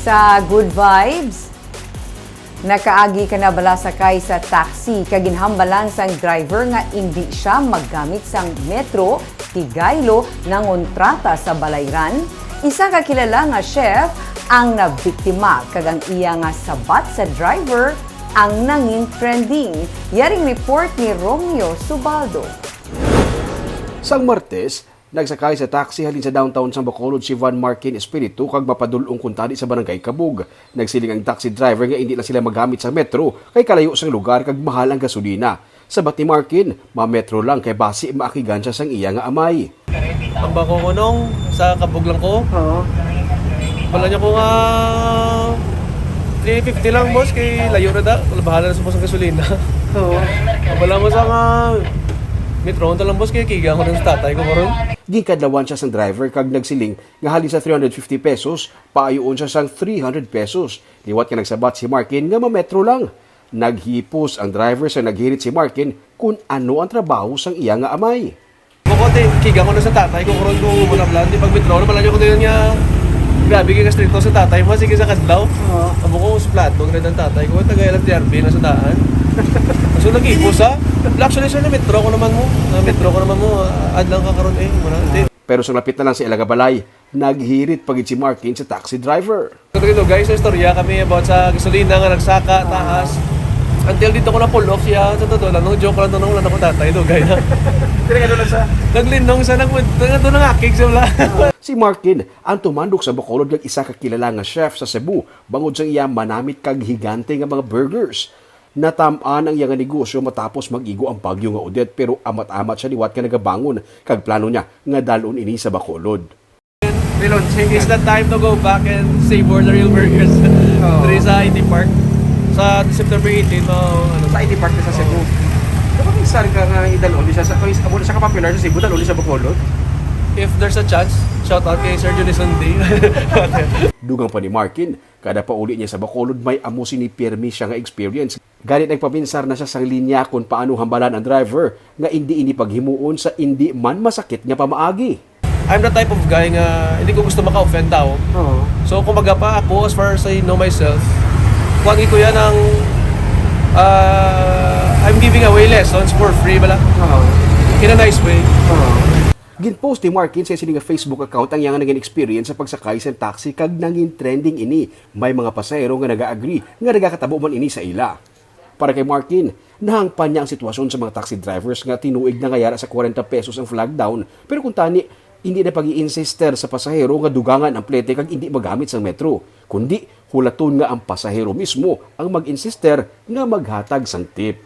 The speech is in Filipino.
sa Good Vibes. Nakaagi ka na bala sakay sa taxi kaginhambalan sang driver nga hindi siya maggamit sang metro tigaylo ng kontrata sa balayran. Isa ka kilala nga chef ang nabiktima kagang iya nga sabat sa driver ang nanging trending. Yaring report ni Romeo Subaldo. Sang Martes, nagsakay sa taxi halin sa downtown sa Bacolod si Van Markin Espiritu kag mapadulong kuntadi sa barangay Kabug. Nagsiling ang taxi driver nga hindi na sila magamit sa metro kay kalayo sang lugar kag mahal ang gasolina. Sabat ni Markin, ma-metro lang kay basi maakigan siya sang iya nga amay. Ang bako ko nung sa Kabug lang ko. Oo. Wala niya ko nga 350 lang boss kay layo na da. Bahala na sa pusang gasolina. Oo. Wala mo sa nga metro lang boss kay kiga ko ng tatay ko karon. Gikadlawan siya sang driver kag nagsiling nga halin sa 350 pesos, paayoon siya sang 300 pesos. Liwat ka nagsabat si Markin nga ma-metro lang. Naghipos ang driver sa naghirit si Markin kung ano ang trabaho sang iya nga amay. Bukote, kiga ko na sa tatay ko karon ko muna plan di pag metro na pala ko din niya. Grabe ka stricto sa tatay mo sige sa kadlaw. Abo ko sa plato ng tatay ko tagaylang TRB na sa daan. So nag-ipos ha. Actually sir na metro ko naman mo. Adlang ka karon Pero sa lapit na lang sa Ilaga Balay, naghirit pagit si Markin sa taxi driver. Dito guys, sa istorya kami about sa gasolina nga nagsaka taas. Until dito ko na pull off siya. Sa totoo lang, joke lang doon wala na ko tatay do guys. Dire lang sa. Naglinong sa doon nang akik sa wala. Si Markin ang tumandok sa Bacolod kag isa ka kilala nga chef sa Cebu bangod sa iya manamit kag higante nga mga burgers. Natam-an ang iyang negosyo matapos mag-igo ang bagyo nga Odette pero amat-amat siya liwat ka nagabangon kag plano niya nga dalon ini sa Bacolod. It's the time to go back and savor the real burgers. Dito sa IT Park. Sa September 18, sa IT Park sa Cebu. Kapag minsan ka nga idalon siya sa amo siya ka popular sa Cebu dalon sa Bacolod. If there's a chance, shout out kay Sir Johnny Sunday. Dugang pa ni Markin, kada pauli niya sa Bacolod may amo ni Pirmi siya nga experience. Ganit nagpapinsar na siya sang linya kung paano hambalan ang driver nga hindi ini paghimuon sa hindi man masakit nga pamaagi. I'm the type of guy nga hindi ko gusto maka-offend tao. So kumbaga pa ako as far as I know myself, kuwagi ko yan ang I'm giving away lessons for free bala. In a nice way. Ginpost ni Markin sa sining Facebook account ang iyang naging experience sa pagsakay sa taxi kag nanging trending ini. May mga pasahero nga naga-agree nga nagakatabo man ini sa ila. Para kay Markin, nahangpan niya ang sitwasyon sa mga taxi drivers nga tinuig na ngayara sa 40 pesos ang flag down. Pero kung tani, hindi na pag-i-insister sa pasahero nga dugangan ang plete kag hindi magamit sa metro. Kundi, hulaton nga ang pasahero mismo ang mag-insister nga maghatag sang tip.